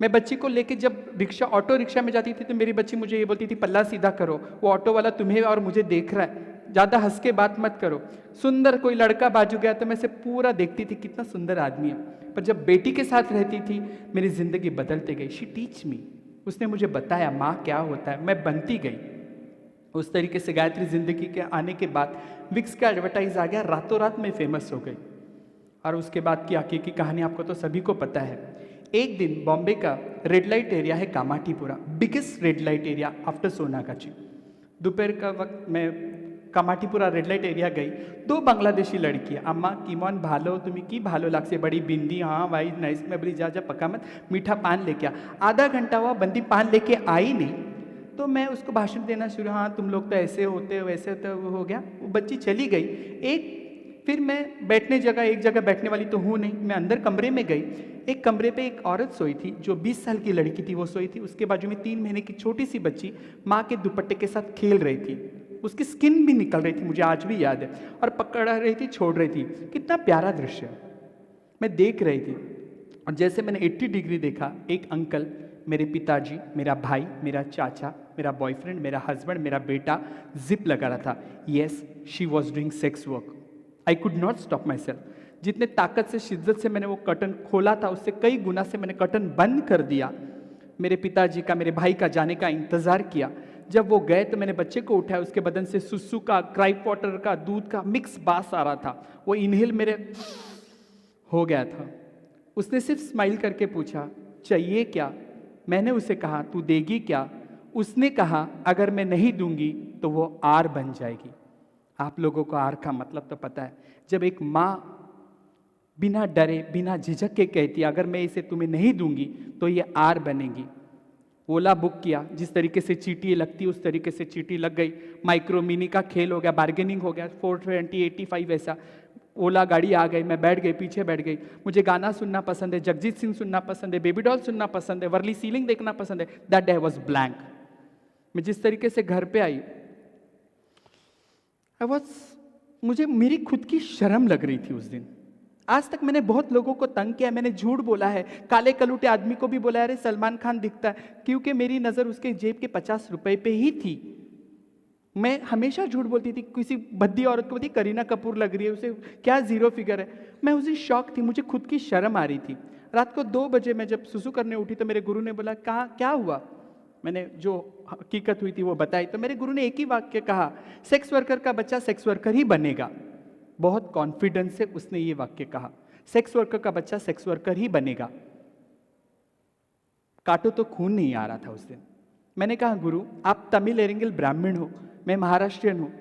मैं बच्ची को लेके जब रिक्शा ऑटो रिक्शा में जाती थी तो मेरी बच्ची मुझे ये बोलती थी, पल्ला सीधा करो, वो ऑटो वाला तुम्हें और मुझे देख रहा है, ज़्यादा हंस के बात मत करो। सुंदर कोई लड़का बाजू गया तो मैं से पूरा देखती थी कितना सुंदर आदमी है। पर जब बेटी के साथ रहती थी मेरी ज़िंदगी बदलते गई। शी टीच मी, उसने मुझे बताया माँ क्या होता है, मैं बनती गई। उस तरीके से गायत्री जिंदगी के आने के बाद विक्स का एडवर्टाइज आ गया, रातों रात में फेमस हो गई। और उसके बाद की आगे की कहानी आपको तो सभी को पता है। एक दिन बॉम्बे का रेड लाइट एरिया है Kamathipura, biggest red light area after Sonagachi. दोपहर का वक्त मैं कामाठीपुरा रेड लाइट एरिया गई। दो बांग्लादेशी लड़कियाँ, अम्मा कीमोन भालो तुम्हें की भालो लाग से, बड़ी बिंदी, हाँ भाई नाइस, मैं बोली जा जा पका मत, मीठा पान लेके आ। आधा घंटा हुआ, बंदी पान लेके आई नहीं। तो मैं उसको भाषण देना शुरू, हाँ तुम लोग तो ऐसे होते हो वैसे होते हो, वो हो गया। वो बच्ची चली गई। फिर मैं बैठने जगह, एक जगह बैठने वाली तो हूँ नहीं, मैं अंदर कमरे में गई। एक कमरे पे एक औरत सोई थी जो 20 साल की लड़की थी, वो सोई थी। उसके बाजू में 3 महीने की छोटी सी बच्ची माँ के दुपट्टे के साथ खेल रही थी। उसकी स्किन भी निकल रही थी, मुझे आज भी याद है, और पकड़ रही थी, छोड़ रही थी। कितना प्यारा दृश्य मैं देख रही थी। और जैसे मैंने 80 डिग्री देखा, एक अंकल, मेरे पिताजी, मेरा भाई, मेरा चाचा, मेरा बॉयफ्रेंड, मेरा हस्बैंड, मेरा बेटा जिप लगा रहा था। Yes, she was doing sex work. I could not stop my self. जितने ताकत से, शिद्दत से मैंने वो कर्टन खोला था, उससे कई गुना से मैंने कर्टन बंद कर दिया। मेरे पिताजी का, मेरे भाई का जाने का इंतजार किया। जब वो गए तो मैंने बच्चे को उठाया, उसके बदन से सुसु का, क्राइप वाटर का, दूध का मिक्स बास आ रहा था। वो इनहेल मेरे हो गया था। उसने सिर्फ स्माइल करके पूछा, चाहिए क्या? मैंने उसे कहा, तू देगी क्या? उसने कहा, अगर मैं नहीं दूंगी तो वो आर बन जाएगी। आप लोगों को आर का मतलब तो पता है। जब एक माँ बिना डरे, बिना झिझक के कहती है, अगर मैं इसे तुम्हें नहीं दूंगी तो ये आर बनेगी। ओला बुक किया, जिस तरीके से चीटी लगती उस तरीके से चीटी लग गई। माइक्रो मिनी का खेल हो गया, बार्गेनिंग हो गया, 420, 85 ऐसा। ओला गाड़ी आ गई, मैं बैठ गई, पीछे बैठ गई। मुझे गाना सुनना पसंद है, जगजीत सिंह सुनना पसंद है, बेबी डॉल सुनना पसंद है, वर्ली सीलिंग देखना पसंद है। That day was blank. मैं जिस तरीके से घर पे आई, मुझे मेरी खुद की शर्म लग रही थी उस दिन। आज तक मैंने बहुत लोगों को तंग किया, मैंने झूठ बोला है, काले कलूटे आदमी को भी बोला, अरे सलमान खान दिखता है, क्योंकि मेरी नज़र उसके जेब के 50 रुपए पे ही थी। मैं हमेशा झूठ बोलती थी। किसी भद्दी औरत को बोलती करीना कपूर लग रही है, उसे क्या जीरो फिगर है। मैं उसी शौक थी, मुझे खुद की शर्म आ रही थी। रात को 2 बजे मैं जब सुसु करने उठी तो मेरे गुरु ने बोला, कहा क्या हुआ? मैंने जो हकीकत हुई थी वो बताई। तो मेरे गुरु ने एक ही वाक्य कहा, सेक्स वर्कर का बच्चा सेक्स वर्कर ही बनेगा। बहुत कॉन्फिडेंस से उसने ये वाक्य कहा, सेक्स वर्कर का बच्चा सेक्स वर्कर ही बनेगा। काटो तो खून नहीं आ रहा था उस दिन। मैंने कहा, गुरु आप तमिल एरिंगल ब्राह्मण हो, मैं महाराष्ट्रियन हूँ,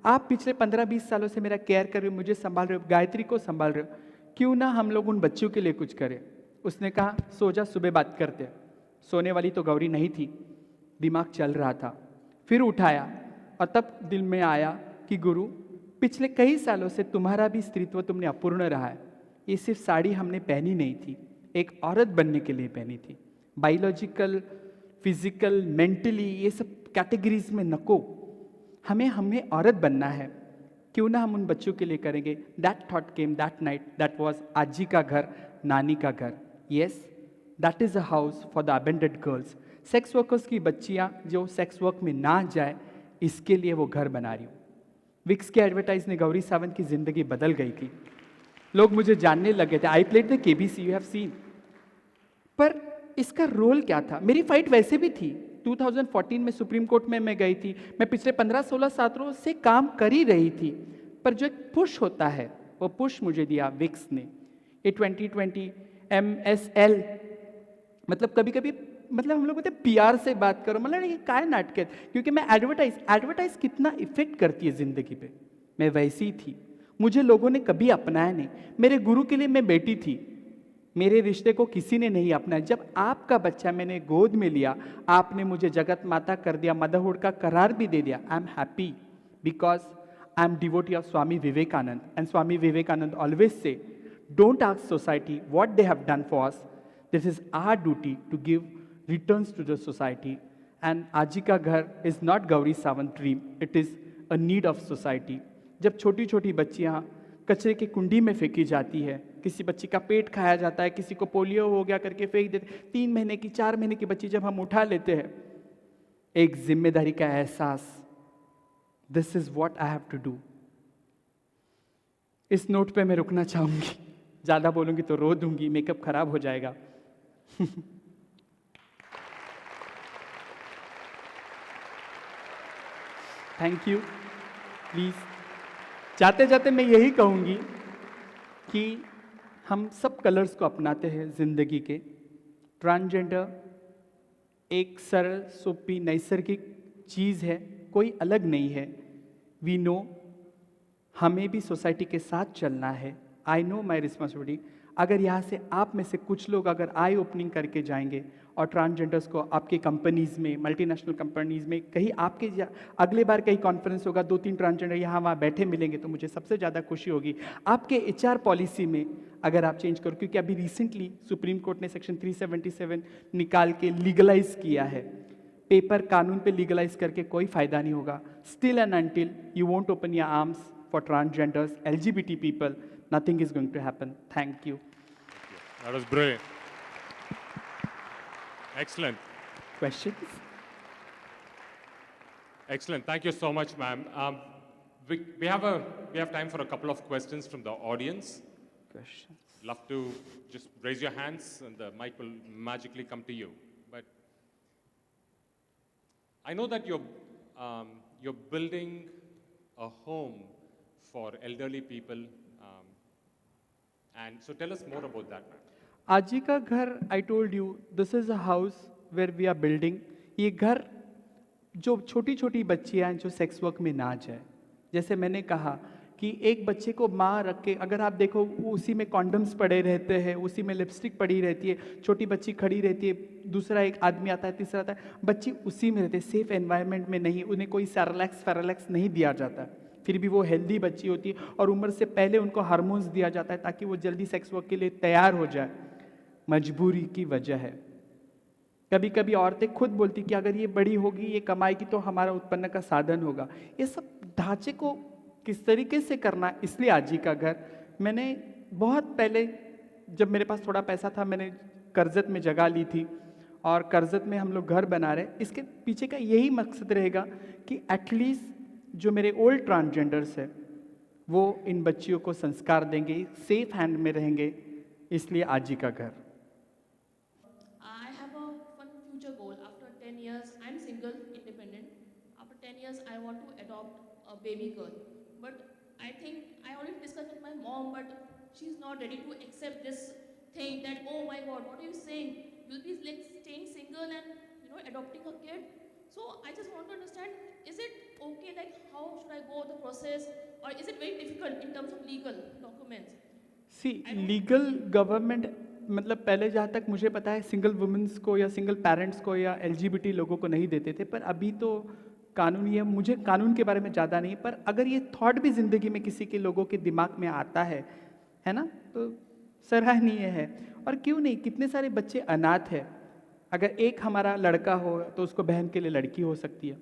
आप पिछले 15-20 सालों से मेरा केयर कर रहे हो, मुझे संभाल रहे हो, गायत्री को संभाल रहे हो, क्यों ना हम लोग उन बच्चों के लिए कुछ करें। उसने कहा, सो जा, सुबह बात करते। सोने वाली तो गौरी नहीं थी, दिमाग चल रहा था। फिर उठाया और तब दिल में आया कि गुरु पिछले कई सालों से तुम्हारा भी स्त्रीत्व तुमने अपूर्ण रहा है। ये सिर्फ साड़ी हमने पहनी नहीं थी, एक औरत बनने के लिए पहनी थी। बायोलॉजिकल, फिजिकल, मेंटली ये सब कैटेगरीज में नको, हमें हमें औरत बनना है। क्यों ना हम उन बच्चों के लिए करेंगे। That thought came that night, that was आजी का घर, नानी का घर। Yes, that is a house for the abundant girls. Sex workers की बच्चियां जो सेक्स वर्क में ना जाए, इसके लिए वो घर बना रही हूँ। विक्स के एडवर्टाइज ने गौरी सावंत की जिंदगी बदल गई थी। लोग मुझे जानने लगे थे। I played the KBC, you have seen. पर इसका रोल क्या था? मेरी फाइट वैसे भी थी। 2014 में सुप्रीम कोर्ट में मैं गई थी। मैं पिछले 15-16 सालों से काम कर ही रही थी। पर जो एक पुश होता है, वो पुश मुझे दिया विक्स ने। ये 2020 MSL, मतलब कभी कभी मतलब हम लोग बोलते PR से बात करो, मतलब ये काय नाटक है। क्योंकि मैं एडवर्टाइज कितना इफेक्ट करती है जिंदगी पे, मैं वैसी थी। मुझे लोगों ने कभी अपनाया नहीं। मेरे गुरु के लिए मैं बेटी थी, मेरे रिश्ते को किसी ने नहीं अपनाया। जब आपका बच्चा मैंने गोद में लिया, आपने मुझे जगत माता कर दिया, मदरहुड का करार भी दे दिया। I am happy because I am devotee of Swami Vivekananda. And Swami Vivekananda always say, don't ask society what they have done for us, this is our duty to give returns to the society. And आजी का घर is not Gauri Sawant dream, it is a need of society. जब छोटी छोटी बच्चियाँ कचरे की कुंडी में फेंकी जाती है, किसी बच्ची का पेट खाया जाता है, किसी को पोलियो हो गया करके फेंक देते। 3 महीने की 4 महीने की बच्ची जब हम उठा लेते हैं, एक जिम्मेदारी का एहसास, this is what I have to do. इस नोट पे मैं रुकना चाहूंगी, ज्यादा बोलूंगी तो रो दूंगी, मेकअप खराब हो जाएगा। Thank you. प्लीज जाते जाते मैं यही कहूंगी कि हम सब कलर्स को अपनाते हैं जिंदगी के। ट्रांसजेंडर एक सरल सोपी नैसर्गिक चीज़ है, कोई अलग नहीं है। वी नो हमें भी सोसाइटी के साथ चलना है। I know my responsibility. अगर यहाँ से आप में से कुछ लोग अगर आई ओपनिंग करके जाएंगे और ट्रांसजेंडर्स को आपकी कंपनीज में, मल्टीनेशनल कंपनीज में, कहीं आपके अगले बार कहीं कॉन्फ्रेंस होगा, 2-3 ट्रांसजेंडर यहाँ वहाँ बैठे मिलेंगे, तो मुझे सबसे ज़्यादा खुशी होगी। आपके HR पॉलिसी में अगर आप चेंज करो, क्योंकि अभी रिसेंटली सुप्रीम कोर्ट ने सेक्शन 377 निकाल के लीगलाइज किया है। पेपर कानून पे लीगलाइज करके कोई फायदा नहीं होगा। Still and until you won't open your arms for transgenders, LGBT people, nothing is going to happen. Thank you. That was brilliant. Excellent. Questions? Excellent. Thank you so much, ma'am. We have time for a couple of questions from the audience. Questions. Love to just raise your hands and the mic will magically come to you. But I know that you're building a home for elderly people, and so tell us more about that, ma'am. आजी का घर, I told you, this is a house where we are building. ये घर जो छोटी छोटी बच्चियाँ हैं जो सेक्स वर्क में ना जाए, जैसे मैंने कहा कि एक बच्चे को माँ रख के, अगर आप देखो उसी में कॉन्डम्स पड़े रहते हैं, उसी में लिपस्टिक पड़ी रहती है, छोटी बच्ची खड़ी रहती है, दूसरा एक आदमी आता है, तीसरा आता है, बच्ची उसी में रहती है, सेफ एनवायरनमेंट में नहीं, उन्हें कोई सेरेलैक्स नहीं दिया जाता, फिर भी वो हेल्दी बच्ची होती है और उम्र से पहले उनको हार्मोन्स दिया जाता है ताकि वो जल्दी सेक्स वर्क के लिए तैयार हो जाए। मजबूरी की वजह है। कभी कभी औरतें खुद बोलती कि अगर ये बड़ी होगी, ये कमाएगी तो हमारा उत्पन्न का साधन होगा। ये सब ढांचे को किस तरीके से करना, इसलिए आजी का घर मैंने बहुत पहले, जब मेरे पास थोड़ा पैसा था, मैंने कर्जत में जगह ली थी और कर्जत में हम लोग घर बना रहे। इसके पीछे का यही मकसद रहेगा कि एटलीस्ट जो मेरे ओल्ड ट्रांसजेंडर्स है वो इन बच्चियों को संस्कार देंगे, सेफ हैंड में रहेंगे, इसलिए आजी का घर। I have a one future goal. After 10 years, I'm single, independent. After 10 years, I want to adopt a baby girl. But I think I already discussed with my mom, but she's not ready to accept this thing that, oh my God, what are you saying? You'll be like staying single and adopting a kid. So I just want to understand, is it okay, like how should I go the process, or is it very difficult in terms of legal documents? Legal government, मतलब पहले जहाँ तक मुझे पता है single women's को या single parents को या LGBT लोगों को नहीं देते थे, पर अभी तो कानून ये, मुझे कानून के बारे में ज़्यादा नहीं, पर अगर ये थॉट भी ज़िंदगी में किसी के लोगों के दिमाग में आता है ना, तो सराहनीय है। और क्यों नहीं, कितने सारे बच्चे अनाथ हैं। अगर एक हमारा लड़का हो तो उसको बहन के लिए लड़की हो सकती है।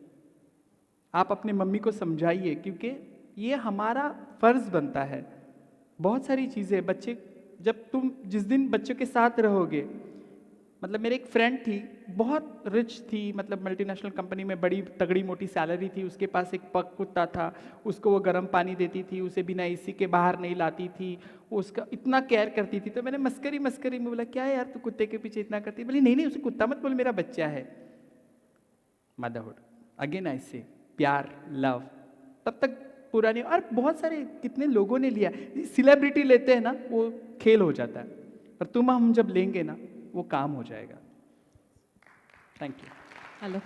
आप अपने मम्मी को समझाइए, क्योंकि ये हमारा फर्ज बनता है। बहुत सारी चीज़ें बच्चे, जब तुम जिस दिन बच्चों के साथ रहोगे, मतलब मेरे एक फ्रेंड थी, बहुत रिच थी, मतलब मल्टीनेशनल कंपनी में बड़ी तगड़ी मोटी सैलरी थी, उसके पास एक पग कुत्ता था, उसको वो गर्म पानी देती थी, उसे बिना AC के बाहर नहीं लाती थी, वो उसका इतना केयर करती थी। तो मैंने मस्करी में बोला, क्या है यार तू कुत्ते के पीछे इतना करती है? बोली नहीं उसे कुत्ता मत बोल, मेरा बच्चा है। मदरहुड, अगेन आई से प्यार, लव, तब तक पूरा नहीं। और बहुत सारे कितने लोगों ने लिया, सेलिब्रिटी लेते हैं ना, वो खेल हो जाता है, पर हम जब लेंगे ना, वो काम हो जाएगा। Thank you. हेलो।